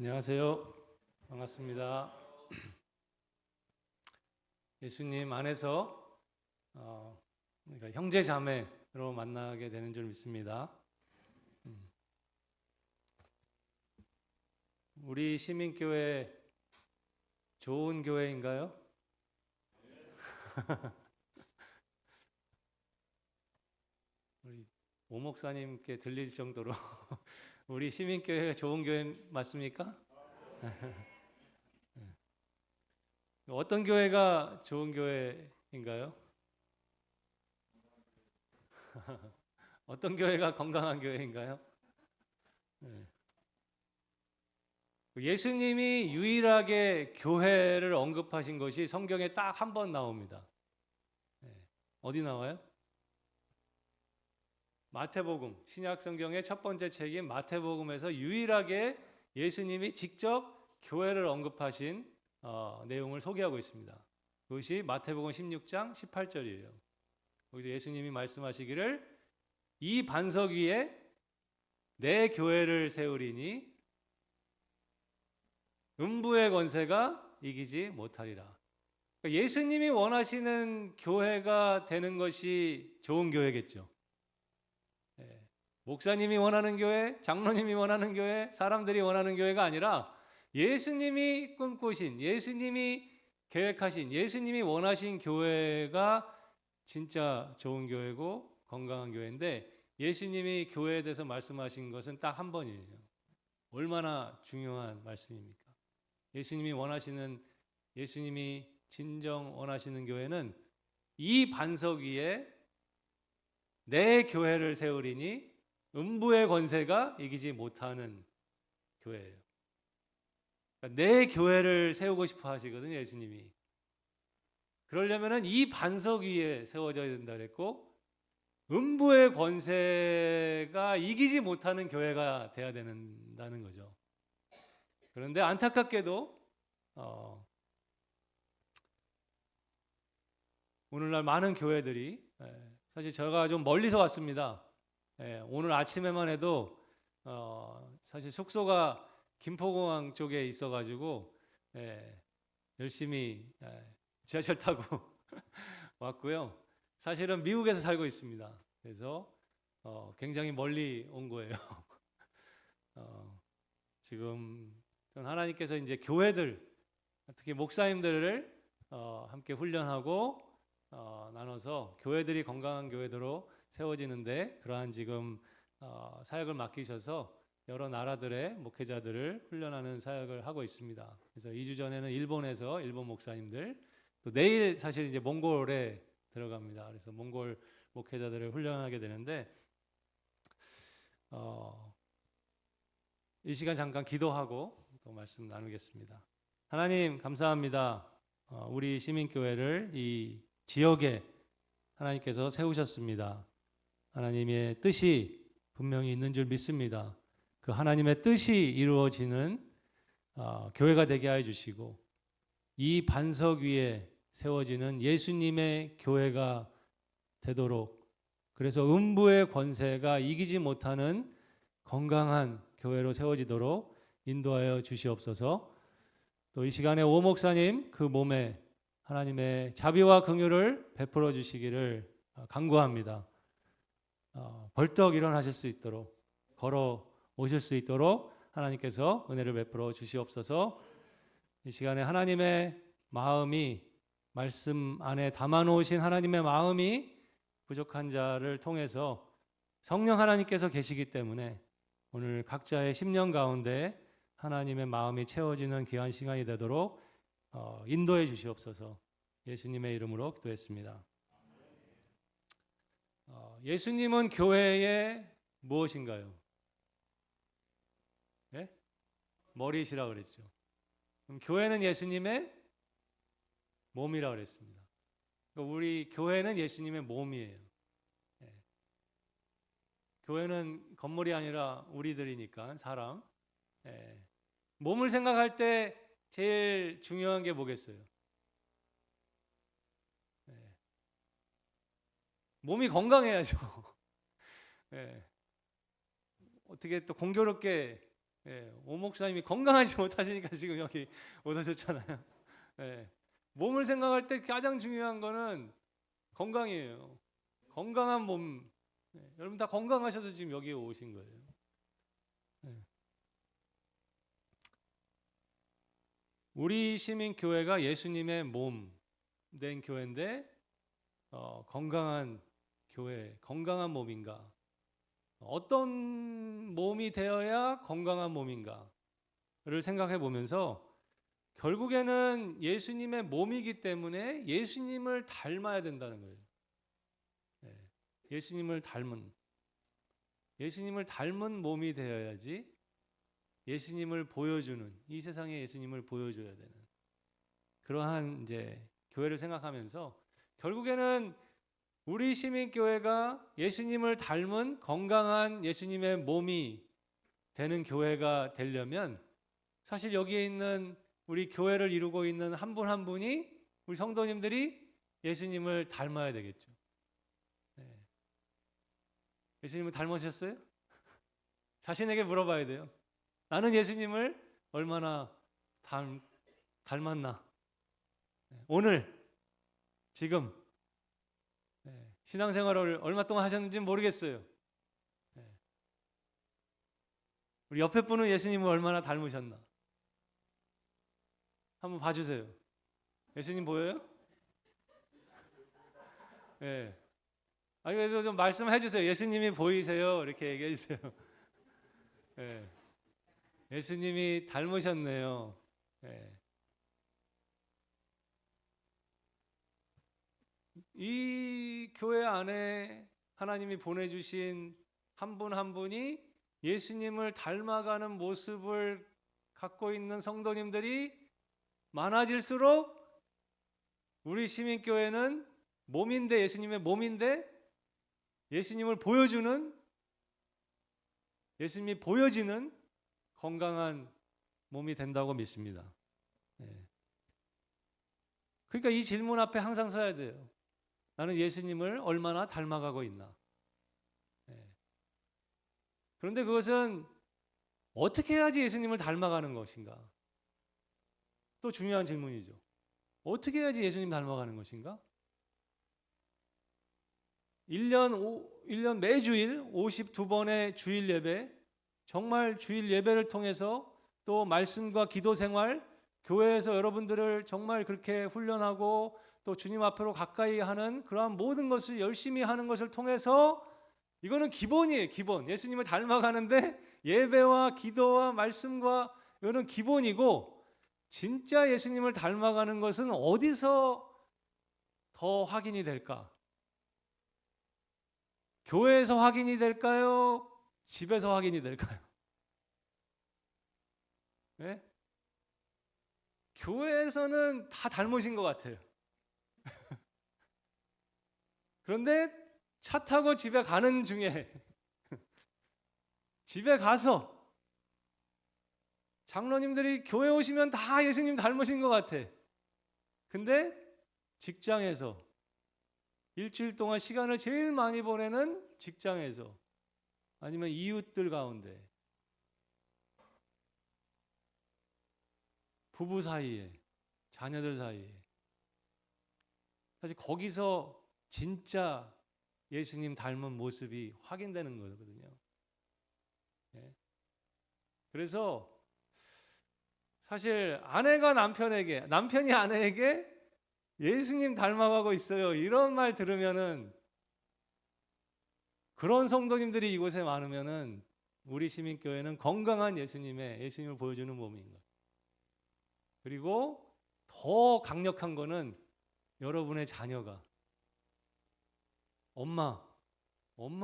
안녕하세요. 반갑습니다. 예수님 안에서 그러니까 형제 자매로 만나게 되는 줄 믿습니다. 우리 시민교회 좋은 교회인가요? 우리 오 목사님께 들릴 정도로 우리 시민교회가 좋은 교회 맞습니까? 어떤 교회가 좋은 교회인가요? 어떤 교회가 건강한 교회인가요? 예수님이 유일하게 교회를 언급하신 것이 성경에 딱 한 번 나옵니다. 어디 나와요? 마태복음, 신약 성경의 첫 번째 책인 마태복음에서 유일하게 예수님이 직접 교회를 언급하신 내용을 소개하고 있습니다. 그것이 마태복음 16장 18절이에요. 거기서 예수님이 말씀하시기를 이 반석 위에 내 교회를 세우리니 음부의 권세가 이기지 못하리라. 그러니까 예수님이 원하시는 교회가 되는 것이 좋은 교회겠죠. 목사님이 원하는 교회, 장로님이 원하는 교회, 사람들이 원하는 교회가 아니라 예수님이 꿈꾸신, 예수님이 계획하신, 예수님이 원하신 교회가 진짜 좋은 교회고 건강한 교회인데, 예수님이 교회에 대해서 말씀하신 것은 딱 한 번이에요. 얼마나 중요한 말씀입니까? 예수님이 진정 원하시는 교회는 이 반석 위에 내 교회를 세우리니 음부의 권세가 이기지 못하는 교회예요. 그러니까 내 교회를 세우고 싶어 하시거든요, 예수님이. 그러려면은 이 반석 위에 세워져야 된다 그랬고, 음부의 권세가 이기지 못하는 교회가 돼야 된다는 거죠. 그런데 안타깝게도 오늘날 많은 교회들이, 사실 제가 좀 멀리서 왔습니다. 오늘 아침에만 해도 사실 숙소가 김포공항 쪽에 있어가지고 열심히 지하철 타고 왔고요. 사실은 미국에서 살고 있습니다. 그래서 굉장히 멀리 온 거예요. 지금 하나님께서 이제 교회들, 특히 목사님들을 함께 훈련하고 나눠서 교회들이 건강한 교회대로 세워지는데 그러한 지금 사역을 맡기셔서 여러 나라들의 목회자들을 훈련하는 사역을 하고 있습니다. 그래서 2주 전에는 일본에서 일본 목사님들, 또 내일 사실 이제 몽골에 들어갑니다. 그래서 몽골 목회자들을 훈련하게 되는데 이 시간 잠깐 기도하고 또 말씀 나누겠습니다. 하나님 감사합니다. 우리 시민교회를 이 지역에 하나님께서 세우셨습니다. 하나님의 뜻이 분명히 있는 줄 믿습니다. 그 하나님의 뜻이 이루어지는 교회가 되게 하여 주시고, 이 반석 위에 세워지는 예수님의 교회가 되도록, 그래서 음부의 권세가 이기지 못하는 건강한 교회로 세워지도록 인도하여 주시옵소서. 또 이 시간에 오 목사님 그 몸에 하나님의 자비와 긍휼을 베풀어 주시기를 간구합니다. 벌떡 일어나실 수 있도록, 걸어 오실 수 있도록 하나님께서 은혜를 베풀어 주시옵소서. 이 시간에 하나님의 마음이, 말씀 안에 담아 놓으신 하나님의 마음이 부족한 자를 통해서 성령 하나님께서 계시기 때문에 오늘 각자의 심령 가운데 하나님의 마음이 채워지는 귀한 시간이 되도록 인도해 주시옵소서. 예수님의 이름으로 기도했습니다. 예수님은 교회의 무엇인가요? 네? 머리시라 그랬죠. 그럼 교회는 예수님의 몸이라 그랬습니다. 그러니까 우리 교회는 예수님의 몸이에요. 교회는 건물이 아니라 우리들이니까 사람. 몸을 생각할 때 제일 중요한 게 뭐겠어요? 몸이 건강해야죠. 어떻게 또 공교롭게 예, 오 목사님이 건강하지 못하시니까 지금 여기 못 오셨잖아요. 예, 몸을 생각할 때 가장 중요한 거는 건강이에요. 건강한 몸. 예, 여러분 다 건강하셔서 지금 여기에 오신 거예요. 예. 우리 시민교회가 예수님의 몸 된 교회인데 건강한 교회, 건강한 몸인가? 어떤 몸이 되어야 건강한 몸인가를 생각해 보면서 결국에는 예수님의 몸이기 때문에 예수님을 닮아야 된다는 거예요. 예수님을 닮은 몸이 되어야지 예수님을 보여주는, 이 세상에 예수님을 보여줘야 되는 그러한 이제 교회를 생각하면서 결국에는 우리 시민교회가 예수님을 닮은 건강한 예수님의 몸이 되는 교회가 되려면 사실 여기에 있는 우리 교회를 이루고 있는 한 분 한 분이 우리 성도님들이 예수님을 닮아야 되겠죠. 네. 예수님을 닮으셨어요? 자신에게 물어봐야 돼요. 나는 예수님을 얼마나 닮았나? 오늘, 지금 신앙생활을 얼마 동안 하셨는지 모르겠어요. 우리 옆에 분은 예수님을 얼마나 닮으셨나? 한번 봐주세요. 예수님 보여요? 네. 아니 그래도 좀 말씀해 주세요. 예수님이 보이세요? 이렇게 얘기해 주세요. 네. 예수님이 닮으셨네요. 네. 이 교회 안에 하나님이 보내주신 한 분 한 분이 예수님을 닮아가는 모습을 갖고 있는 성도님들이 많아질수록 우리 시민교회는 몸인데, 예수님의 몸인데 예수님을 보여주는, 예수님이 보여지는 건강한 몸이 된다고 믿습니다. 그러니까 이 질문 앞에 항상 서야 돼요. 나는 예수님을 얼마나 닮아가고 있나? 그런데 그것은 어떻게 해야지 예수님을 닮아가는 것인가? 또 중요한 질문이죠. 어떻게 해야지 예수님 닮아가는 것인가? 1년 매주일 52번의 주일 예배, 정말 주일 예배를 통해서 또 말씀과 기도 생활, 교회에서 여러분들을 정말 그렇게 훈련하고 또 주님 앞으로 가까이 하는 그러한 모든 것을 열심히 하는 것을 통해서 이거는 기본이에요. 기본. 예수님을 닮아가는데 예배와 기도와 말씀과 이거는 기본이고, 진짜 예수님을 닮아가는 것은 어디서 더 확인이 될까? 교회에서 확인이 될까요? 집에서 확인이 될까요? 네? 교회에서는 다 닮으신 것 같아요. 그런데 차 타고 집에 가는 중에 집에 가서 장로님들이 교회 오시면 다 예수님 닮으신 것 같아. 근데 직장에서 일주일 동안 시간을 제일 많이 보내는 직장에서 아니면 이웃들 가운데 부부 사이에 자녀들 사이에 사실 거기서 진짜 예수님 닮은 모습이 확인되는 거거든요. 그래서 사실 아내가 남편에게, 남편이 아내에게 예수님 닮아가고 있어요, 이런 말 들으면은, 그런 성도님들이 이곳에 많으면은 우리 시민교회는 건강한 예수님을 보여주는 몸인 거예요. 그리고 더 강력한 거는 여러분의 자녀가 엄마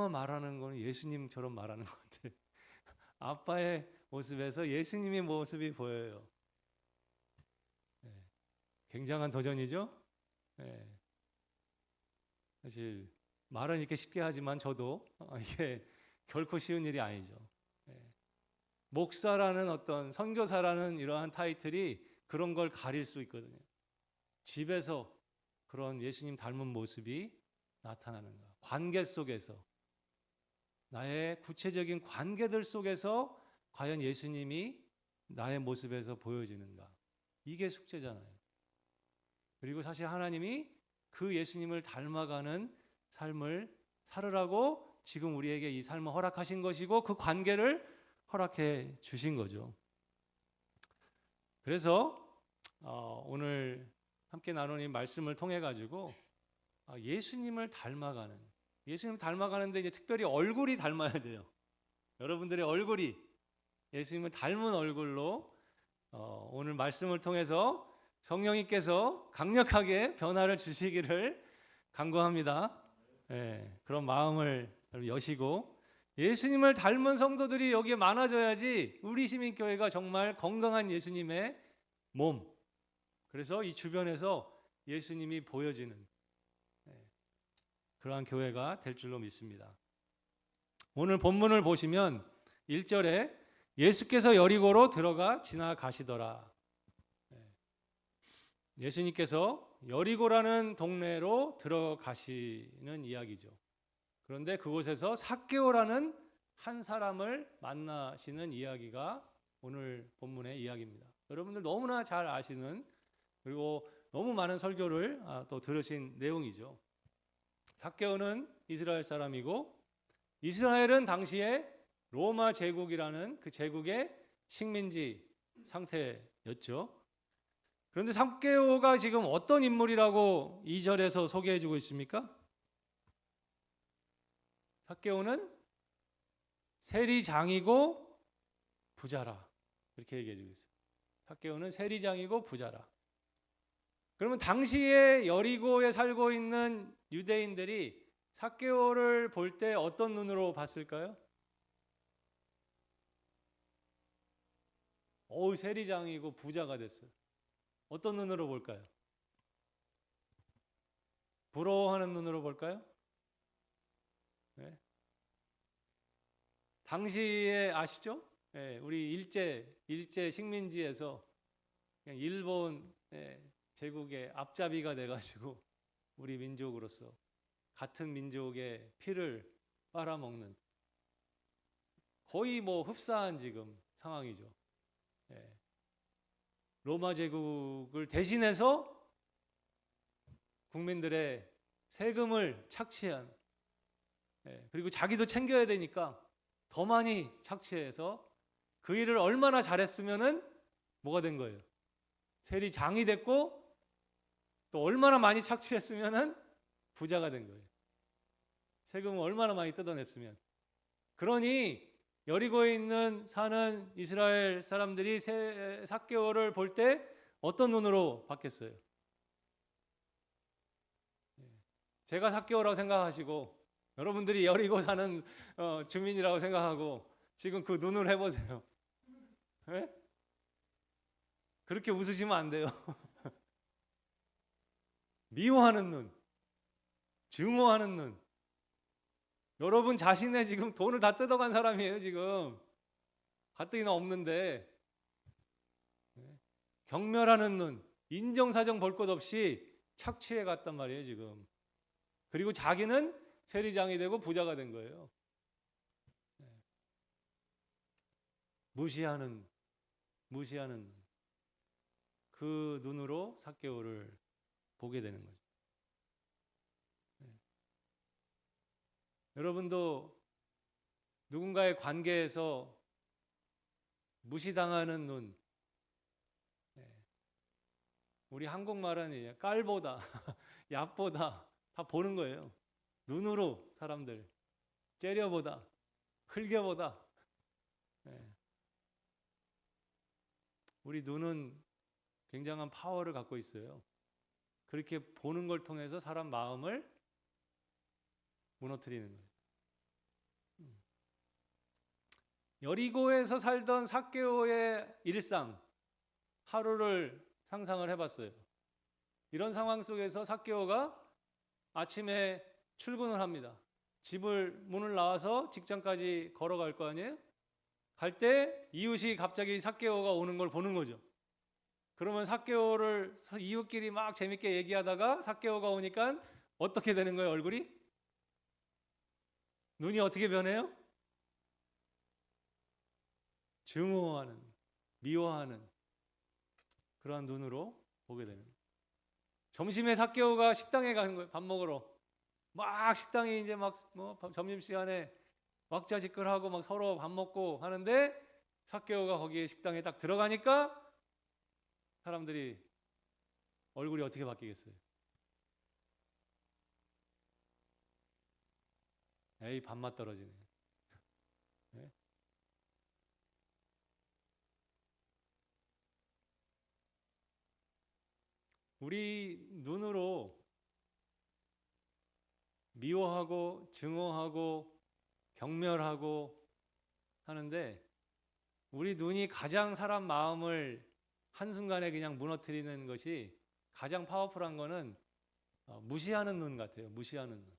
말하는 거는 예수님처럼 말하는 것 같아. 아빠의 모습에서 예수님의 모습이 보여요. 굉장한 도전이죠. 사실 말은 이렇게 쉽게 하지만 저도 이게 결코 쉬운 일이 아니죠. 목사라는 어떤 선교사라는 이러한 타이틀이 그런 걸 가릴 수 있거든요. 집에서 그런 예수님 닮은 모습이 나타나는 것, 관계 속에서, 나의 구체적인 관계들 속에서 과연 예수님이 나의 모습에서 보여지는가? 이게 숙제잖아요. 그리고 사실 하나님이 그 예수님을 닮아가는 삶을 살으라고 지금 우리에게 이 삶을 허락하신 것이고 그 관계를 허락해 주신 거죠. 그래서 오늘 함께 나누는 말씀을 통해 가지고 예수님을 닮아가는데 이제 특별히 얼굴이 닮아야 돼요. 여러분들의 얼굴이 예수님을 닮은 얼굴로 오늘 말씀을 통해서 성령님께서 강력하게 변화를 주시기를 간구합니다. 그런 마음을 여시고 예수님을 닮은 성도들이 여기에 많아져야지 우리 시민교회가 정말 건강한 예수님의 몸, 그래서 이 주변에서 예수님이 보여지는 그러한 교회가 될 줄로 믿습니다. 오늘 본문을 보시면 1절에 예수께서 여리고로 들어가 지나가시더라. 예수님께서 여리고라는 동네로 들어가시는 이야기죠. 그런데 그곳에서 삭개오라는 한 사람을 만나시는 이야기가 오늘 본문의 이야기입니다. 여러분들 너무나 잘 아시는, 그리고 너무 많은 설교를 또 들으신 내용이죠. 삭개오는 이스라엘 사람이고 이스라엘은 당시에 로마 제국이라는 그 제국의 식민지 상태였죠. 그런데 삭개오가 지금 어떤 인물이라고 2절에서 소개해주고 있습니까? 삭개오는 세리장이고 부자라, 이렇게 얘기해주고 있어요. 삭개오는 세리장이고 부자라. 그러면 당시에 여리고에 살고 있는 유대인들이 삭개오를 볼 때 어떤 눈으로 봤을까요? 세리장이고 부자가 됐어요. 어떤 눈으로 볼까요? 부러워하는 눈으로 볼까요? 네. 당시에 아시죠? 우리 일제 식민지에서 그냥 일본 제국의 앞잡이가 돼가지고 우리 민족으로서 같은 민족의 피를 빨아먹는 거의 흡사한 지금 상황이죠. 로마 제국을 대신해서 국민들의 세금을 착취한, 그리고 자기도 챙겨야 되니까 더 많이 착취해서 그 일을 얼마나 잘했으면은 뭐가 된 거예요? 세리장이 됐고 또 얼마나 많이 착취했으면은 부자가 된 거예요. 세금을 얼마나 많이 뜯어냈으면. 그러니 여리고에 사는 이스라엘 사람들이 삭개오를 볼 때 어떤 눈으로 봤겠어요? 제가 삭개오라고 생각하시고 여러분들이 여리고 사는 주민이라고 생각하고 지금 그 눈을 해보세요. 네? 그렇게 웃으시면 안 돼요. 미워하는 눈, 증오하는 눈. 여러분 자신의 지금 돈을 다 뜯어간 사람이에요. 지금 가뜩이나 없는데. 경멸하는 눈, 인정사정 볼 것 없이 착취해 갔단 말이에요. 지금. 그리고 자기는 세리장이 되고 부자가 된 거예요. 무시하는 그 눈으로 삭개오를 보게 되는 거죠. 여러분도 누군가의 관계에서 무시당하는 눈, 우리 한국말은 깔보다 얕보다 다 보는 거예요. 눈으로 사람들 째려보다 흘겨보다. 우리 눈은 굉장한 파워를 갖고 있어요. 그렇게 보는 걸 통해서 사람 마음을 무너뜨리는 거예요. 여리고에서 살던 삭개오의 일상, 하루를 상상을 해봤어요. 이런 상황 속에서 삭개오가 아침에 출근을 합니다. 문을 나와서 직장까지 걸어갈 거 아니에요? 갈 때 이웃이 갑자기 삭개오가 오는 걸 보는 거죠. 그러면 삭개오를 이웃끼리 막 재밌게 얘기하다가 삭개오가 오니까 어떻게 되는 거예요, 얼굴이? 눈이 어떻게 변해요? 증오하는, 미워하는 그러한 눈으로 보게 되는 거예요. 점심에 삭개오가 식당에 가는 거예요. 밥 먹으러. 막 식당에 이제 막 점심시간에 왁자지껄하고 막 서로 밥 먹고 하는데 삭개오가 거기에 식당에 딱 들어가니까 사람들이 얼굴이 어떻게 바뀌겠어요? 에이, 밥맛 떨어지네. 네? 우리 눈으로 미워하고 증오하고 경멸하고 하는데 우리 눈이 가장 사람 마음을 한순간에 그냥 무너뜨리는 것이 가장 파워풀한 거는 무시하는 눈 같아요. 무시하는 눈.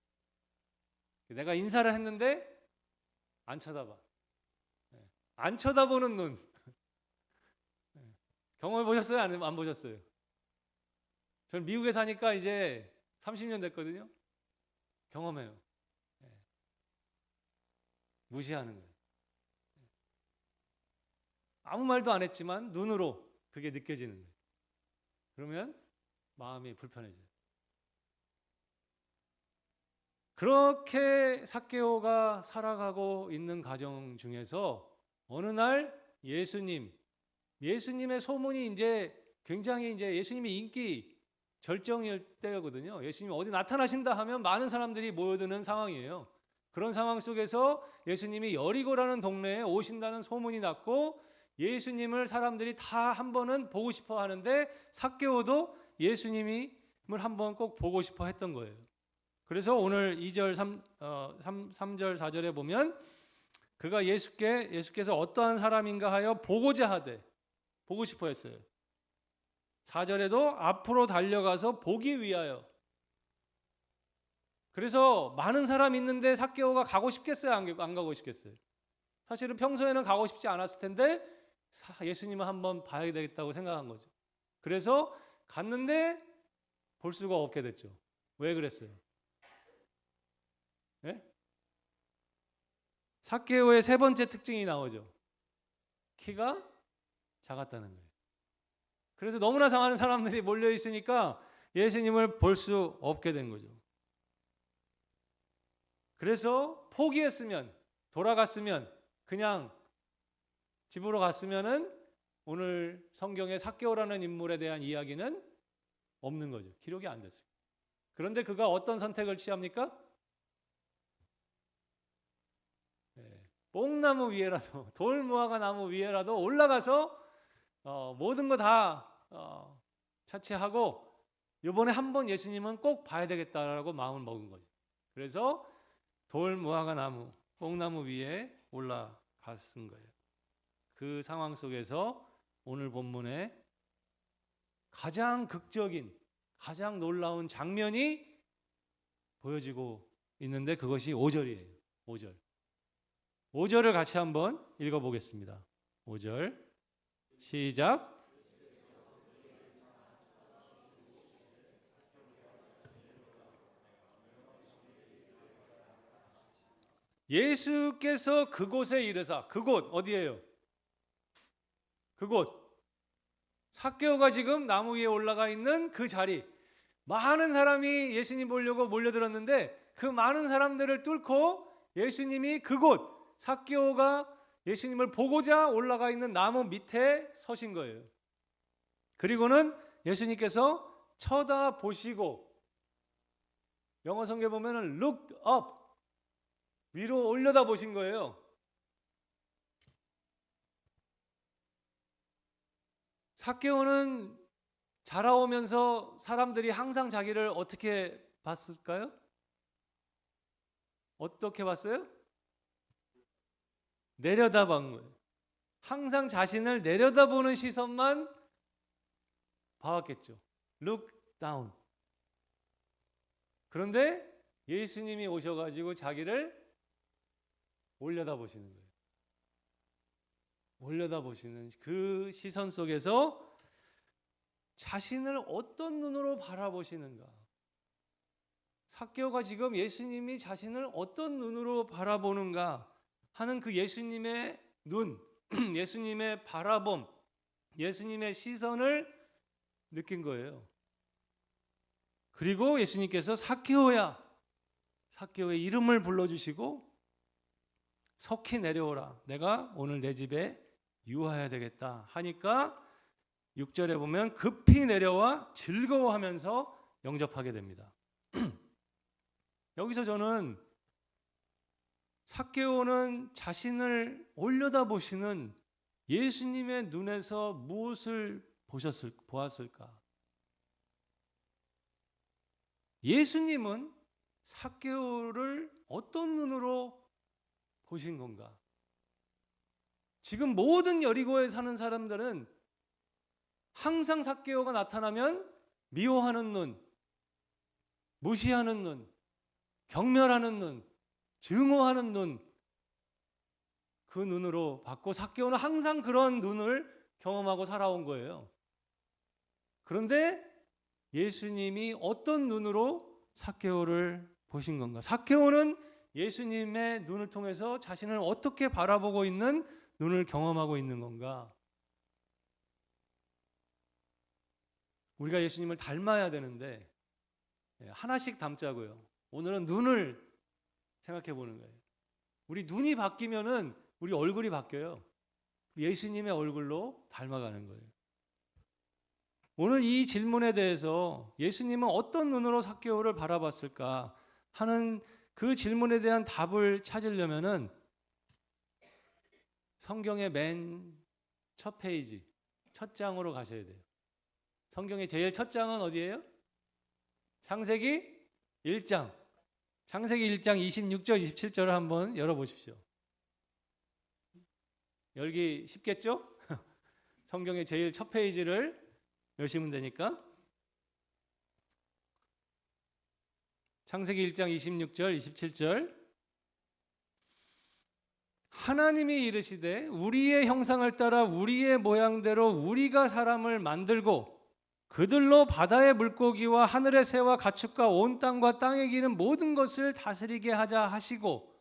내가 인사를 했는데 안 쳐다봐. 안 쳐다보는 눈. 경험해 보셨어요? 안 보셨어요? 저는 미국에 사니까 이제 30년 됐거든요. 경험해요. 무시하는 거예요. 아무 말도 안 했지만 눈으로 그게 느껴지는 거예요. 그러면 마음이 불편해져요. 그렇게 삭개오가 살아가고 있는 가정 중에서 어느 날 예수님의 소문이 이제 굉장히 이제 예수님이 인기 절정일 때거든요. 예수님이 어디 나타나신다 하면 많은 사람들이 모여드는 상황이에요. 그런 상황 속에서 예수님이 여리고라는 동네에 오신다는 소문이 났고 예수님을 사람들이 다 한 번은 보고 싶어 하는데 삭개오도 예수님을 한번 꼭 보고 싶어 했던 거예요. 그래서 오늘 2절, 3절, 4절에 보면 그가 예수께서 어떠한 사람인가 하여 보고자 하되 보고 싶어 했어요. 4절에도 앞으로 달려가서 보기 위하여. 그래서 많은 사람 있는데 삭개오가 가고 싶겠어요? 안 가고 싶겠어요? 사실은 평소에는 가고 싶지 않았을 텐데 예수님을 한번 봐야 되겠다고 생각한 거죠. 그래서 갔는데 볼 수가 없게 됐죠. 왜 그랬어요? 네? 삭개오의 세 번째 특징이 나오죠. 키가 작았다는 거예요. 그래서 너무나 많은 사람들이 몰려 있으니까 예수님을 볼 수 없게 된 거죠. 그래서 포기했으면, 돌아갔으면, 그냥 집으로 갔으면은 오늘 성경에 삭개오라는 인물에 대한 이야기는 없는 거죠. 기록이 안 됐어요. 그런데 그가 어떤 선택을 취합니까? 뽕나무 위에라도, 돌무화과 나무 위에라도 올라가서 모든 거 다 차치하고 이번에 한번 예수님은 꼭 봐야 되겠다라고 마음을 먹은 거죠. 그래서 돌무화과 나무, 뽕나무 위에 올라갔은 거예요. 그 상황 속에서 오늘 본문에 가장 극적인, 가장 놀라운 장면이 보여지고 있는데 그것이 5절이에요. 5절. 5절을 같이 한번 읽어보겠습니다. 5절 시작. 예수께서 그곳에 이르사, 그곳 어디예요? 그곳 삭개오가 지금 나무 위에 올라가 있는 그 자리, 많은 사람이 예수님 보려고 몰려들었는데 그 많은 사람들을 뚫고 예수님이 그곳 삭개오가 예수님을 보고자 올라가 있는 나무 밑에 서신 거예요. 그리고는 예수님께서 쳐다보시고, 영어 성경에 보면은 looked up, 위로 올려다 보신 거예요. 삭개오는 자라오면서 사람들이 항상 자기를 어떻게 봤을까요? 어떻게 봤어요? 내려다본 거예요. 항상 자신을 내려다보는 시선만 봐왔겠죠. Look down. 그런데 예수님이 오셔가지고 자기를 올려다보시는 거예요. 올려다보시는 그 시선 속에서 자신을 어떤 눈으로 바라보시는가. 삭개오가 지금 예수님이 자신을 어떤 눈으로 바라보는가 하는 그 예수님의 눈, 예수님의 바라봄, 예수님의 시선을 느낀 거예요. 그리고 예수님께서 삭개오야, 삭개오의 이름을 불러주시고 속히 내려오라, 내가 오늘 내 집에 유하여야 되겠다 하니까 6절에 보면 급히 내려와 즐거워하면서 영접하게 됩니다. 여기서 저는 삭개오는 자신을 올려다보시는 예수님의 눈에서 무엇을 보았을까? 예수님은 삭개오를 어떤 눈으로 보신 건가? 지금 모든 여리고에 사는 사람들은 항상 삭개오가 나타나면 미워하는 눈, 무시하는 눈, 경멸하는 눈, 증오하는 눈, 그 눈으로 봤고 삭개오는 항상 그런 눈을 경험하고 살아온 거예요. 그런데 예수님이 어떤 눈으로 삭개오를 보신 건가? 삭개오는 예수님의 눈을 통해서 자신을 어떻게 바라보고 있는 눈을 경험하고 있는 건가? 우리가 예수님을 닮아야 되는데 하나씩 닮자고요. 오늘은 눈을 생각해 보는 거예요. 우리 눈이 바뀌면은 우리 얼굴이 바뀌어요. 예수님의 얼굴로 닮아가는 거예요. 오늘 이 질문에 대해서 예수님은 어떤 눈으로 삭개오를 바라봤을까 하는 그 질문에 대한 답을 찾으려면은 성경의 맨 첫 페이지, 첫 장으로 가셔야 돼요. 성경의 제일 첫 장은 어디예요? 창세기 1장. 창세기 1장 26절, 27절을 한번 열어보십시오. 열기 쉽겠죠? 성경의 제일 첫 페이지를 여시면 되니까. 창세기 1장 26절, 27절. 하나님이 이르시되 우리의 형상을 따라 우리의 모양대로 우리가 사람을 만들고 그들로 바다의 물고기와 하늘의 새와 가축과 온 땅과 땅에 기는 모든 것을 다스리게 하자 하시고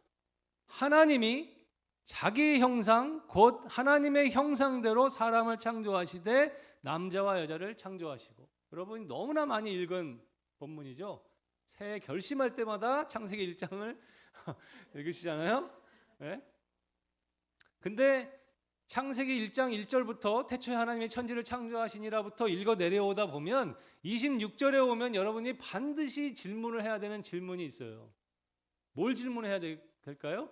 하나님이 자기 형상 곧 하나님의 형상대로 사람을 창조하시되 남자와 여자를 창조하시고. 여러분 너무나 많이 읽은 본문이죠. 새해 결심할 때마다 창세기 1장을 읽으시잖아요. 네? 근데 창세기 1장 1절부터 태초에 하나님이 천지를 창조하시니라부터 읽어 내려오다 보면 26절에 오면 여러분이 반드시 질문을 해야 되는 질문이 있어요. 뭘 질문해야 될까요?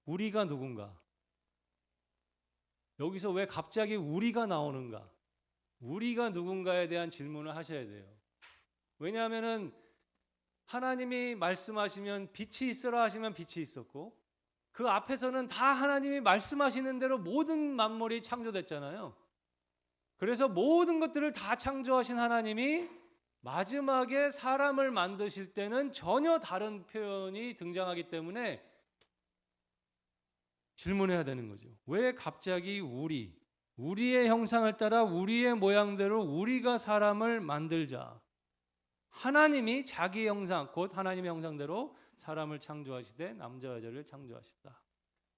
우리가 누군가? 여기서 왜 갑자기 우리가 나오는가? 우리가 누군가에 대한 질문을 하셔야 돼요. 왜냐하면은 하나님이 말씀하시면 빛이 있으라 하시면 빛이 있었고 그 앞에서는 다 하나님이 말씀하시는 대로 모든 만물이 창조됐잖아요. 그래서 모든 것들을 다 창조하신 하나님이 마지막에 사람을 만드실 때는 전혀 다른 표현이 등장하기 때문에 질문해야 되는 거죠. 왜 갑자기 우리의 형상을 따라 우리의 모양대로 우리가 사람을 만들자. 하나님이 자기 형상 곧 하나님의 형상대로 사람을 창조하시되 남자 여자를 창조하셨다.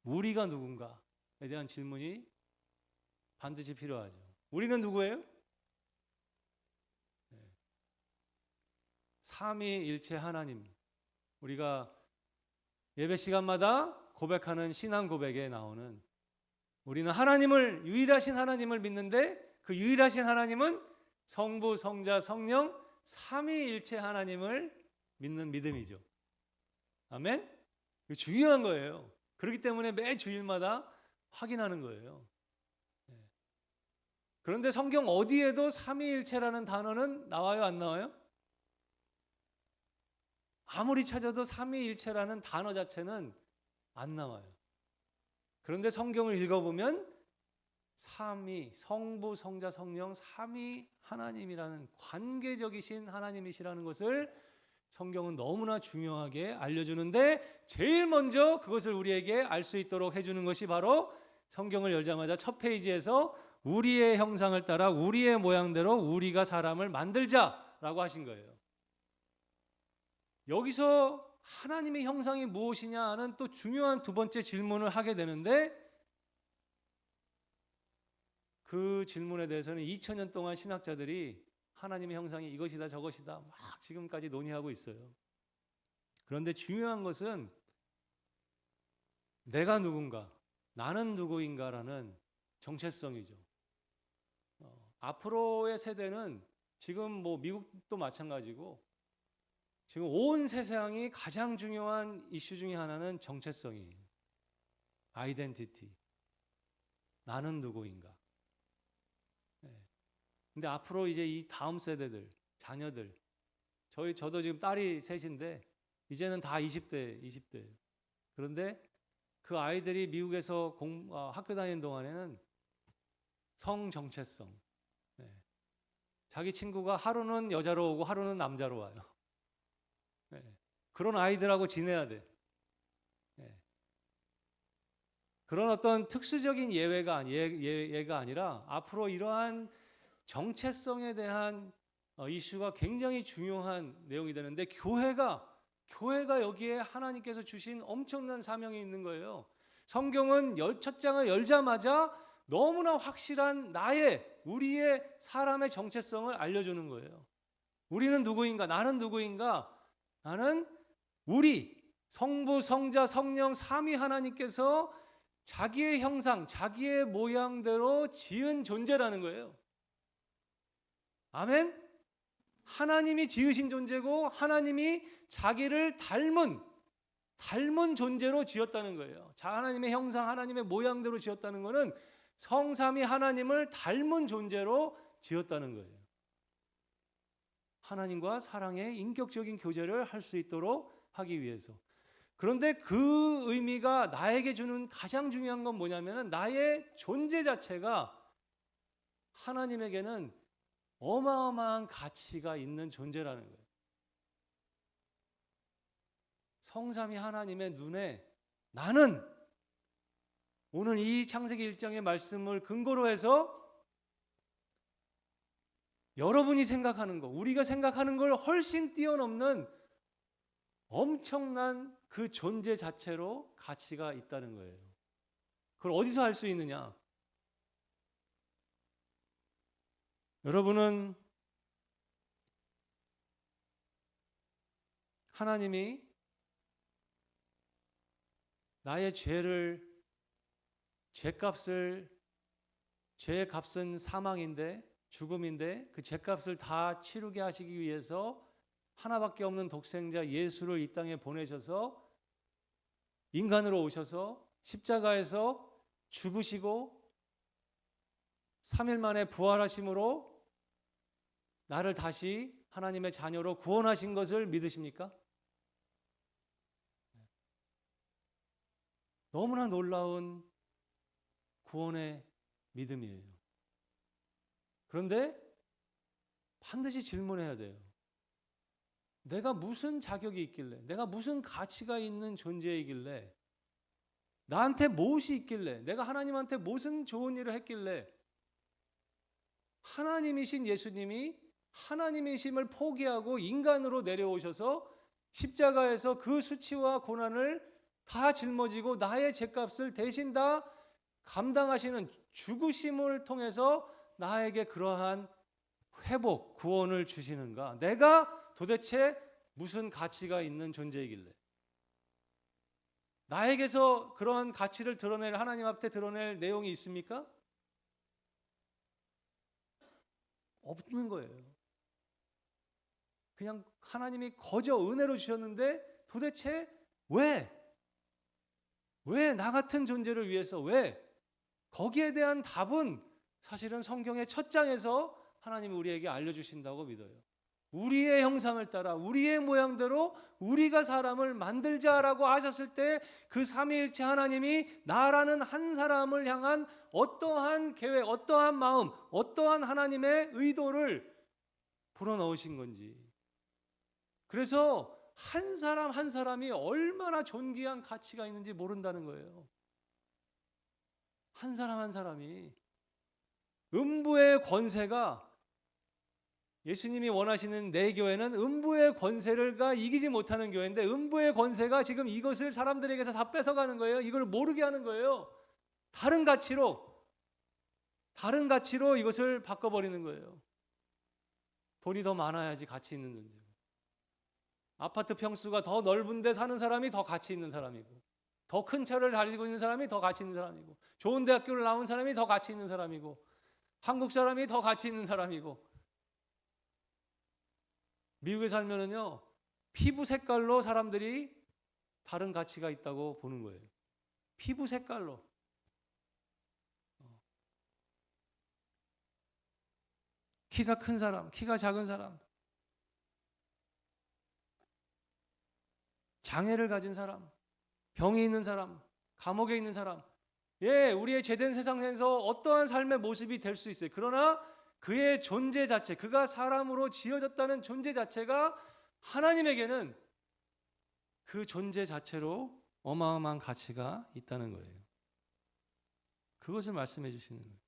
우리가 누군가에 대한 질문이 반드시 필요하죠. 우리는 누구예요? 삼위일체 하나님. 우리가 예배 시간마다 고백하는 신앙 고백에 나오는 우리는 하나님을 유일하신 하나님을 믿는데 그 유일하신 하나님은 성부, 성자, 성령 삼위일체 하나님을 믿는 믿음이죠. 아멘? 이거 중요한 거예요. 그렇기 때문에 매 주일마다 확인하는 거예요. 그런데 성경 어디에도 삼위일체라는 단어는 나와요, 안 나와요? 아무리 찾아도 삼위일체라는 단어 자체는 안 나와요. 그런데 성경을 읽어보면 삼위, 성부, 성자, 성령 삼위 하나님이라는 관계적이신 하나님이시라는 것을 성경은 너무나 중요하게 알려주는데 제일 먼저 그것을 우리에게 알 수 있도록 해주는 것이 바로 성경을 열자마자 첫 페이지에서 우리의 형상을 따라 우리의 모양대로 우리가 사람을 만들자라고 하신 거예요. 여기서 하나님의 형상이 무엇이냐 하는 또 중요한 두 번째 질문을 하게 되는데, 그 질문에 대해서는 2000년 동안 신학자들이 하나님의 형상이 이것이다 저것이다 막 지금까지 논의하고 있어요. 그런데 중요한 것은 내가 누군가, 나는 누구인가라는 정체성이죠. 앞으로의 세대는 지금 뭐 미국도 마찬가지고 지금 온 세상이 가장 중요한 이슈 중에 하나는 정체성이에요. 아이덴티티. 나는 누구인가. 근데 앞으로 이제 이 다음 세대들, 자녀들, 저도 지금 딸이 셋인데 이제는 다 20대예요. 그런데 그 아이들이 미국에서 학교 다니는 동안에는 성 정체성. 자기 친구가 하루는 여자로 오고 하루는 남자로 와요. 그런 아이들하고 지내야 돼. 그런 어떤 특수적인 예가 아니라 앞으로 이러한 정체성에 대한 이슈가 굉장히 중요한 내용이 되는데, 교회가 여기에 하나님께서 주신 엄청난 사명이 있는 거예요. 성경은 첫 장을 열자마자 너무나 확실한 우리의 사람의 정체성을 알려주는 거예요. 우리는 누구인가? 나는 누구인가? 나는 성부, 성자, 성령 삼위 하나님께서 자기의 형상, 자기의 모양대로 지은 존재라는 거예요. 아멘? 하나님이 지으신 존재고 하나님이 자기를 닮은 존재로 지었다는 거예요. 하나님의 형상, 하나님의 모양대로 지었다는 것은 성삼위 하나님을 닮은 존재로 지었다는 거예요. 하나님과 사랑의 인격적인 교제를 할 수 있도록 하기 위해서. 그런데 그 의미가 나에게 주는 가장 중요한 건 뭐냐면, 나의 존재 자체가 하나님에게는 어마어마한 가치가 있는 존재라는 거예요. 성삼위 하나님의 눈에 나는 오늘 이 창세기 1장의 말씀을 근거로 해서 여러분이 생각하는 거, 우리가 생각하는 걸 훨씬 뛰어넘는 엄청난 그 존재 자체로 가치가 있다는 거예요. 그걸 어디서 알 수 있느냐? 여러분은 하나님이 나의 죄의 값은 사망인데, 죽음인데 그 죄값을 다 치르게 하시기 위해서 하나밖에 없는 독생자 예수를 이 땅에 보내셔서 인간으로 오셔서 십자가에서 죽으시고 3일 만에 부활하심으로 나를 다시 하나님의 자녀로 구원하신 것을 믿으십니까? 너무나 놀라운 구원의 믿음이에요. 그런데 반드시 질문해야 돼요. 내가 무슨 자격이 있길래, 내가 무슨 가치가 있는 존재이길래, 나한테 무엇이 있길래, 내가 하나님한테 무슨 좋은 일을 했길래 하나님이신 예수님이 하나님이심을 포기하고 인간으로 내려오셔서 십자가에서 그 수치와 고난을 다 짊어지고 나의 죄값을 대신 다 감당하시는 죽으심을 통해서 나에게 그러한 회복, 구원을 주시는가? 내가 도대체 무슨 가치가 있는 존재이길래? 나에게서 그러한 가치를 하나님 앞에 드러낼 내용이 있습니까? 없는 거예요. 그냥 하나님이 거저 은혜로 주셨는데 도대체 왜 나 같은 존재를 위해서 거기에 대한 답은 사실은 성경의 첫 장에서 하나님이 우리에게 알려주신다고 믿어요. 우리의 형상을 따라 우리의 모양대로 우리가 사람을 만들자라고 하셨을 때 그 삼위일체 하나님이 나라는 한 사람을 향한 어떠한 계획, 어떠한 마음, 어떠한 하나님의 의도를 불어넣으신 건지. 그래서 한 사람 한 사람이 얼마나 존귀한 가치가 있는지 모른다는 거예요. 한 사람 한 사람이 음부의 권세가 예수님이 원하시는 내 교회는 음부의 권세가 이기지 못하는 교회인데 음부의 권세가 지금 이것을 사람들에게서 다 뺏어가는 거예요. 이걸 모르게 하는 거예요. 다른 가치로 이것을 바꿔버리는 거예요. 돈이 더 많아야지 가치 있는 존재고, 아파트 평수가 더 넓은데 사는 사람이 더 가치 있는 사람이고, 더 큰 차를 가지고 있는 사람이 더 가치 있는 사람이고, 좋은 대학교를 나온 사람이 더 가치 있는 사람이고, 한국 사람이 더 가치 있는 사람이고. 미국에 살면은요, 피부 색깔로 사람들이 다른 가치가 있다고 보는 거예요. 피부 색깔로. 키가 큰 사람, 키가 작은 사람, 장애를 가진 사람, 병이 있는 사람, 감옥에 있는 사람. 예, 우리의 죄된 세상에서 어떠한 삶의 모습이 될 수 있어요. 그러나 그의 존재 자체, 그가 사람으로 지어졌다는 존재 자체가 하나님에게는 그 존재 자체로 어마어마한 가치가 있다는 거예요. 그것을 말씀해 주시는 거예요.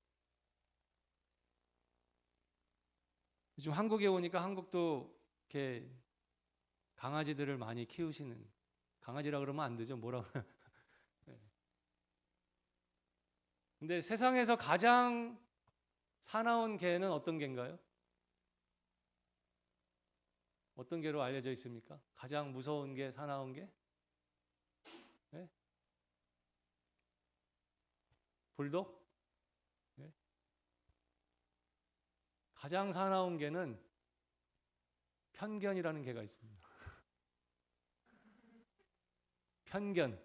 요즘 한국에 오니까 한국도 이렇게 강아지들을 많이 키우시는, 강아지라 그러면 안 되죠. 뭐라고. 근데 세상에서 가장 사나운 개는 어떤 개인가요? 어떤 개로 알려져 있습니까? 가장 무서운 개, 사나운 개? 네? 불독? 네? 가장 사나운 개는 편견이라는 개가 있습니다. 편견.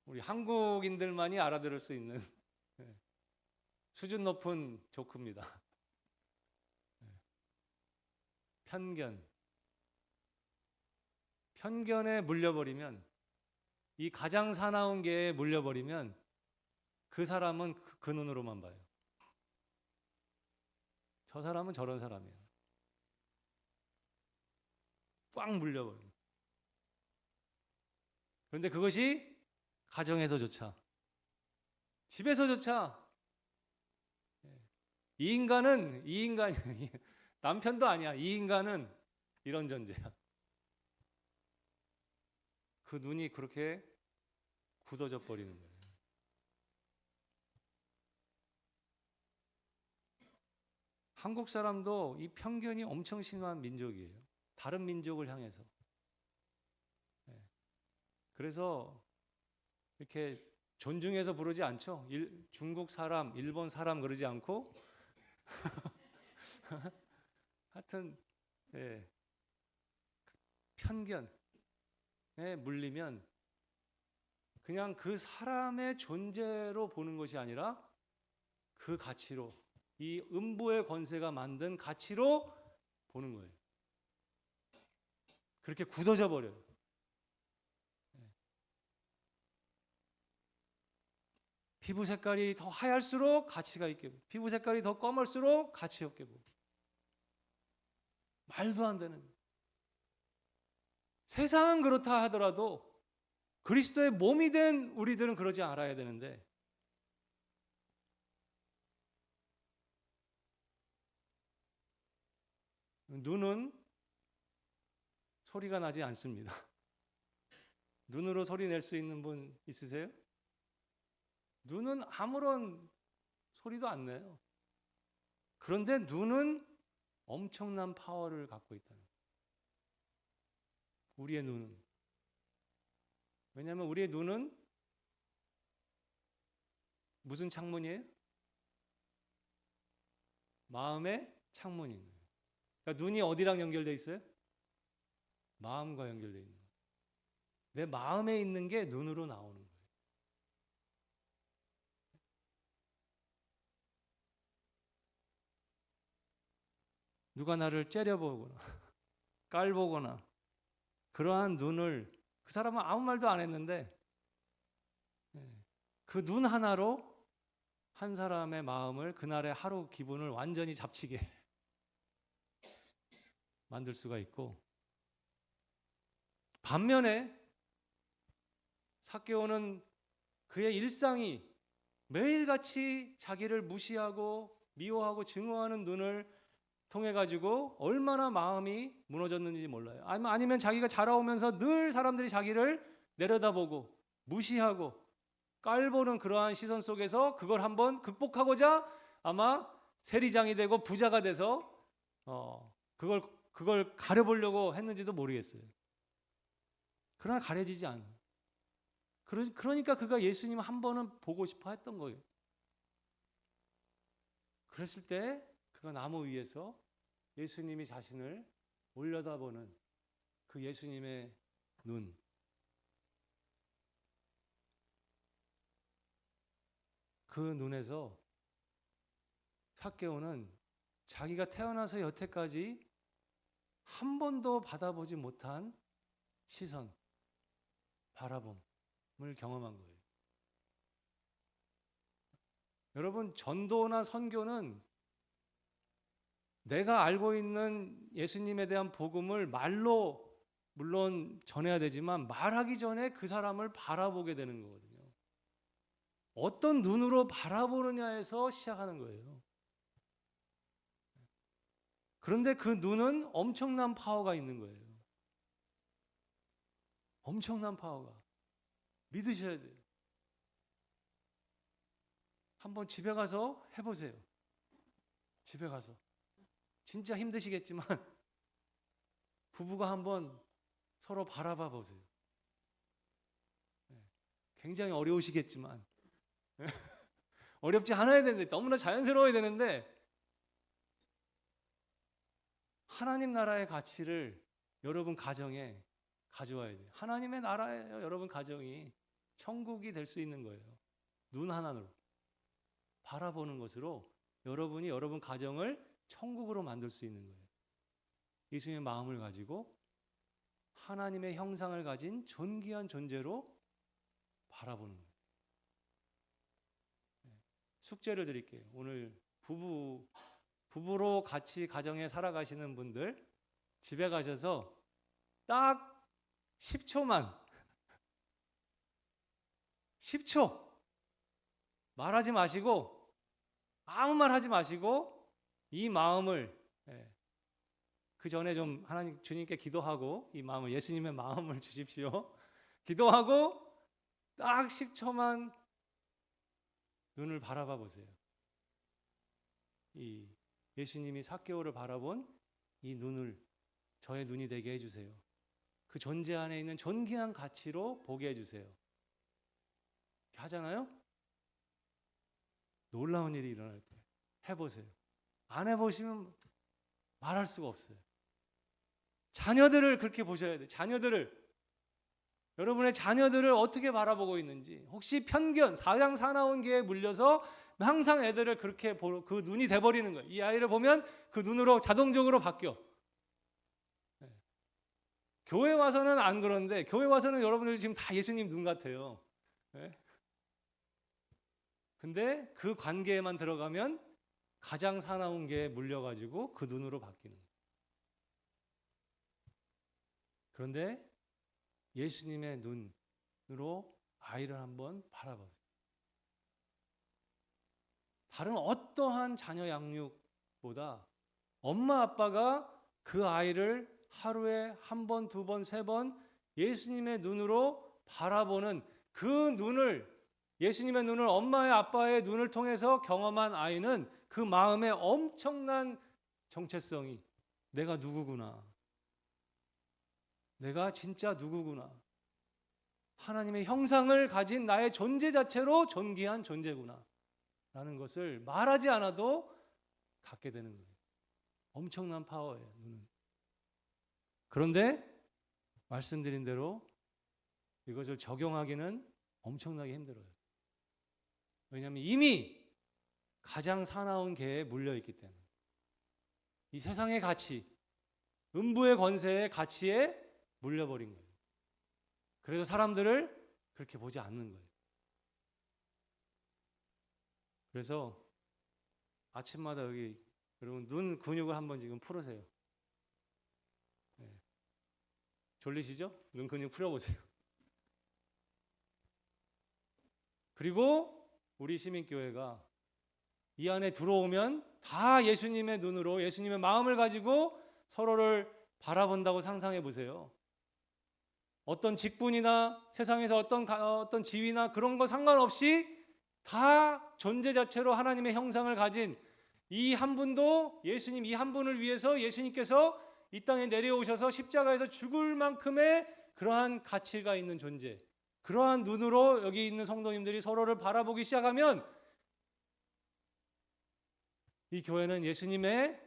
우리 한국인들만이 알아들을 수 있는 수준 높은 조크입니다. 편견. 편견에 물려버리면, 이 가장 사나운 개에 물려버리면 그 사람은 그 눈으로만 봐요. 저 사람은 저런 사람이에요. 꽉 물려버려요. 그런데 그것이 가정에서조차, 집에서조차, 이 인간이 남편도 아니야. 이 인간은 이런 존재야. 그 눈이 그렇게 굳어져 버리는 거예요. 한국 사람도 이 편견이 엄청 심한 민족이에요. 다른 민족을 향해서. 그래서 이렇게 존중해서 부르지 않죠. 중국 사람, 일본 사람 그러지 않고 하여튼 편견에 물리면 그냥 그 사람의 존재로 보는 것이 아니라 그 가치로, 이 음부의 권세가 만든 가치로 보는 거예요. 그렇게 굳어져 버려요. 피부 색깔이 더 하얄수록 가치가 있게 보고, 피부 색깔이 더 검을수록 가치 없게 보고. 말도 안 되는. 세상은 그렇다 하더라도 그리스도의 몸이 된 우리들은 그러지 않아야 되는데, 눈은 소리가 나지 않습니다. 눈으로 소리 낼 수 있는 분 있으세요? 눈은 아무런 소리도 안 내요. 그런데 눈은 엄청난 파워를 갖고 있다는 거예요. 우리의 눈은. 왜냐하면 우리의 눈은 무슨 창문이에요? 마음의 창문인 거예요. 그러니까 눈이 어디랑 연결되어 있어요? 마음과 연결되어 있는 거예요. 내 마음에 있는 게 눈으로 나오는 거예요. 누가 나를 째려보거나 깔보거나 그러한 눈을, 그 사람은 아무 말도 안 했는데 그 눈 하나로 한 사람의 마음을, 그날의 하루 기분을 완전히 잡치게 만들 수가 있고, 반면에 삭개오는 그의 일상이 매일같이 자기를 무시하고 미워하고 증오하는 눈을 통해 가지고 얼마나 마음이 무너졌는지 몰라요. 아니면 자기가 자라오면서 늘 사람들이 자기를 내려다보고 무시하고 깔보는 그러한 시선 속에서 그걸 한번 극복하고자 아마 세리장이 되고 부자가 돼서 그걸 가려보려고 했는지도 모르겠어요. 그러나 가려지지 않아. 그러니까 그가 예수님 한 번은 보고 싶어 했던 거예요. 그랬을 때 그가 나무 위에서 예수님이 자신을 올려다보는 그 예수님의 눈, 그 눈에서 삭개오는 자기가 태어나서 여태까지 한 번도 받아보지 못한 시선, 바라봄을 경험한 거예요. 여러분, 전도나 선교는 내가 알고 있는 예수님에 대한 복음을 말로 물론 전해야 되지만 말하기 전에 그 사람을 바라보게 되는 거거든요. 어떤 눈으로 바라보느냐에서 시작하는 거예요. 그런데 그 눈은 엄청난 파워가 있는 거예요. 엄청난 파워가. 믿으셔야 돼요. 한번 집에 가서 해보세요. 집에 가서. 진짜 힘드시겠지만 부부가 한번 서로 바라봐 보세요. 굉장히 어려우시겠지만 어렵지 않아야 되는데 너무나 자연스러워야 되는데 하나님 나라의 가치를 여러분 가정에 가져와야 돼요. 하나님의 나라예요. 여러분 가정이 천국이 될 수 있는 거예요. 눈 하나로 바라보는 것으로 여러분이 여러분 가정을 천국으로 만들 수 있는 거예요. 예수님의 마음을 가지고 하나님의 형상을 가진 존귀한 존재로 바라보는 거예요. 숙제를 드릴게요. 오늘 부부로 같이 가정에 살아가시는 분들 집에 가셔서 딱 10초만 10초 말하지 마시고 아무 말 하지 마시고 이 마음을 그 전에 좀 하나님 주님께 기도하고 이 마음을 예수님의 마음을 주십시오. 기도하고 딱 10초만 눈을 바라봐 보세요. 이 예수님이 삭개오를 바라본 이 눈을 저의 눈이 되게 해주세요. 그 존재 안에 있는 존귀한 가치로 보게 해주세요. 하잖아요? 놀라운 일이 일어날 거예요. 해보세요. 안 해보시면 말할 수가 없어요. 자녀들을 그렇게 보셔야 돼요. 자녀들을. 여러분의 자녀들을 어떻게 바라보고 있는지. 혹시 편견, 사양 사나운계에 물려서 항상 애들을 그렇게 그 눈이 돼버리는 거예요. 이 아이를 보면 그 눈으로 자동적으로 바뀌어. 교회 와서는 안 그런데 교회 와서는 여러분들이 지금 다 예수님 눈 같아요. 근데 그 관계에만 들어가면 가장 사나운 게 물려가지고 그 눈으로 바뀌는 거예요. 그런데 예수님의 눈으로 아이를 한번 바라보세요. 다른 어떠한 자녀 양육보다 엄마 아빠가 그 아이를 하루에 한 번, 두 번, 세 번 예수님의 눈으로 바라보는 그 눈을 예수님의 눈을 엄마의 아빠의 눈을 통해서 경험한 아이는 그 마음에 엄청난 정체성이 내가 누구구나. 내가 진짜 누구구나. 하나님의 형상을 가진 나의 존재 자체로 존귀한 존재구나. 라는 것을 말하지 않아도 갖게 되는 거예요. 엄청난 파워예요. 눈은. 그런데 말씀드린 대로 이것을 적용하기는 엄청나게 힘들어요. 왜냐하면 이미 가장 사나운 개에 물려있기 때문에 이 세상의 가치, 음부의 권세의 가치에 물려버린 거예요. 그래서 사람들을 그렇게 보지 않는 거예요. 그래서 아침마다 여기 여러분 눈 근육을 한번 지금 풀으세요. 졸리시죠? 눈 근육 풀어보세요. 그리고 우리 시민교회가 이 안에 들어오면 다 예수님의 눈으로 예수님의 마음을 가지고 서로를 바라본다고 상상해 보세요. 어떤 직분이나 세상에서 어떤 지위나 그런 거 상관없이 다 존재 자체로 하나님의 형상을 가진 이 한 분도 예수님, 이 한 분을 위해서 예수님께서 이 땅에 내려오셔서 십자가에서 죽을 만큼의 그러한 가치가 있는 존재, 그러한 눈으로 여기 있는 성도님들이 서로를 바라보기 시작하면 이 교회는 예수님의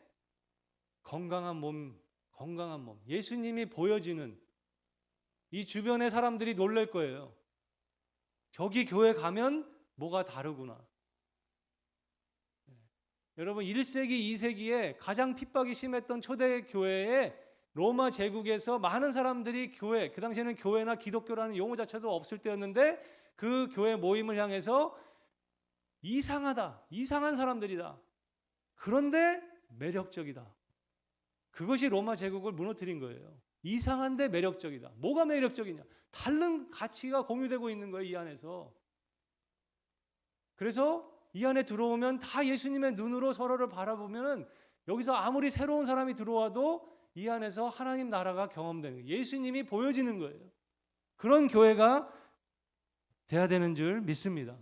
건강한 몸, 예수님이 보여지는 이 주변의 사람들이 놀랄 거예요. 저기 교회 가면 뭐가 다르구나. 여러분 1세기, 2세기에 가장 핍박이 심했던 초대 교회에 로마 제국에서 많은 사람들이 교회, 그 당시에는 교회나 기독교라는 용어 자체도 없을 때였는데 그 교회 모임을 향해서 이상하다, 이상한 사람들이다. 그런데 매력적이다. 그것이 로마 제국을 무너뜨린 거예요. 이상한데 매력적이다. 뭐가 매력적이냐? 다른 가치가 공유되고 있는 거예요, 이 안에서. 그래서 이 안에 들어오면 다 예수님의 눈으로 서로를 바라보면 여기서 아무리 새로운 사람이 들어와도 이 안에서 하나님 나라가 경험되는 거예요. 예수님이 보여지는 거예요. 그런 교회가 돼야 되는 줄 믿습니다.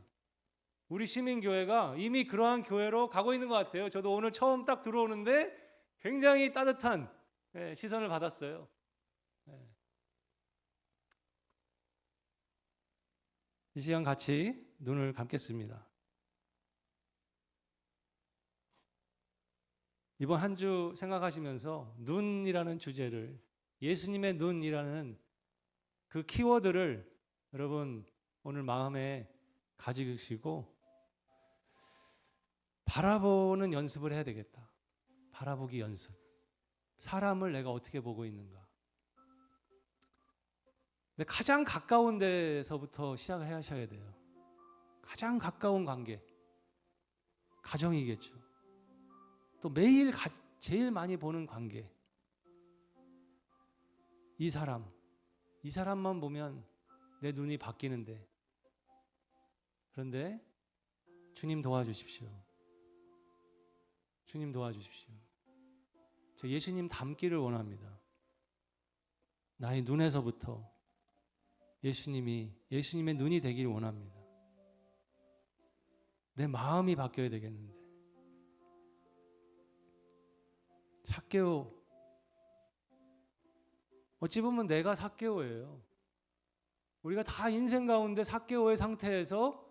우리 시민교회가 이미 그러한 교회로 가고 있는 것 같아요. 저도 오늘 처음 딱 들어오는데 굉장히 따뜻한 시선을 받았어요. 이 시간 같이 눈을 감겠습니다. 이번 한 주 생각하시면서 눈이라는 주제를, 예수님의 눈이라는 그 키워드를 여러분 오늘 마음에 가지시고 바라보는 연습을 해야 되겠다. 바라보기 연습. 사람을 내가 어떻게 보고 있는가. 근데 가장 가까운 데서부터 시작을 하셔야 돼요. 가장 가까운 관계. 가정이겠죠. 또 매일 제일 많이 보는 관계. 이 사람만 보면 내 눈이 바뀌는데. 그런데 주님 도와주십시오. 주님 도와주십시오. 저 예수님 닮기를 원합니다. 나의 눈에서부터 예수님의 눈이 되기를 원합니다. 내 마음이 바뀌어야 되겠는데. 삭개오, 어찌 보면 내가 삭개오예요. 우리가 다 인생 가운데 삭개오의 상태에서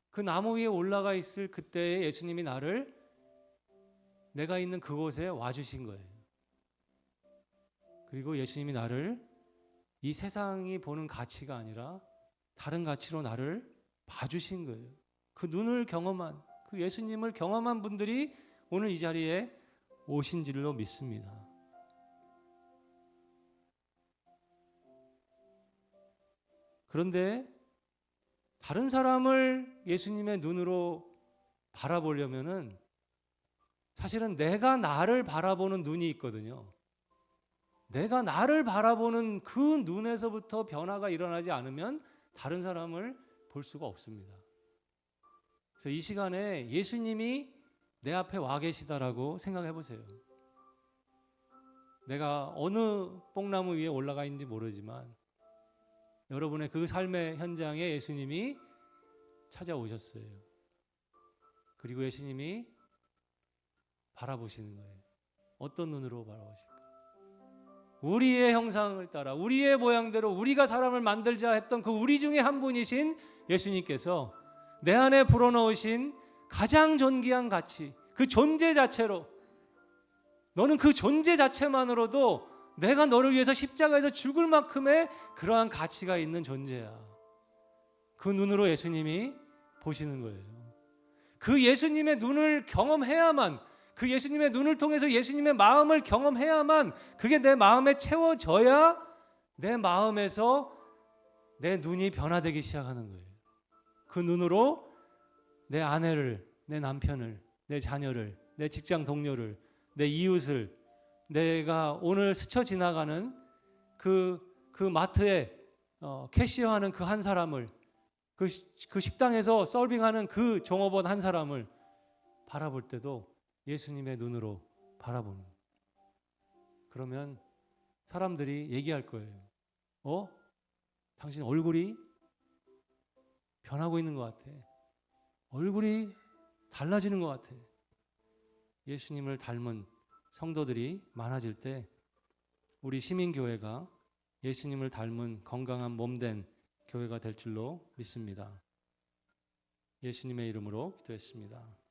그 나무 위에 올라가 있을 그때에 예수님이 나를 내가 있는 그곳에 와주신 거예요. 그리고 예수님이 나를 이 세상이 보는 가치가 아니라 다른 가치로 나를 봐주신 거예요. 그 눈을 경험한, 그 예수님을 경험한 분들이 오늘 이 자리에 오신 줄로 믿습니다. 그런데 다른 사람을 예수님의 눈으로 바라보려면은 사실은 내가 나를 바라보는 눈이 있거든요. 내가 나를 바라보는 그 눈에서부터 변화가 일어나지 않으면 다른 사람을 볼 수가 없습니다. 그래서 이 시간에 예수님이 내 앞에 와 계시다라고 생각해 보세요. 내가 어느 뽕나무 위에 올라가 있는지 모르지만 여러분의 그 삶의 현장에 예수님이 찾아오셨어요. 그리고 예수님이 바라보시는 거예요. 어떤 눈으로 바라보실까? 우리의 형상을 따라 우리의 모양대로 우리가 사람을 만들자 했던 그 우리 중에 한 분이신 예수님께서 내 안에 불어넣으신 가장 존귀한 가치, 그 존재 자체로, 너는 그 존재 자체만으로도 내가 너를 위해서 십자가에서 죽을 만큼의 그러한 가치가 있는 존재야. 그 눈으로 예수님이 보시는 거예요. 그 예수님의 눈을 경험해야만, 그 예수님의 눈을 통해서 예수님의 마음을 경험해야만 그게 내 마음에 채워져야 내 마음에서 내 눈이 변화되기 시작하는 거예요. 그 눈으로 내 아내를, 내 남편을, 내 자녀를, 내 직장 동료를, 내 이웃을, 내가 오늘 스쳐 지나가는 그 마트에 캐시어하는 그 한 사람을, 그 식당에서 서빙하는 그 종업원 한 사람을, 바라볼 때도 예수님의 눈으로 바라보는. 그러면 사람들이 얘기할 거예요. 당신 얼굴이 변하고 있는 것 같아. 얼굴이 달라지는 것 같아. 예수님을 닮은 성도들이 많아질 때 우리 시민교회가 예수님을 닮은 건강한 몸된 교회가 될 줄로 믿습니다. 예수님의 이름으로 기도했습니다.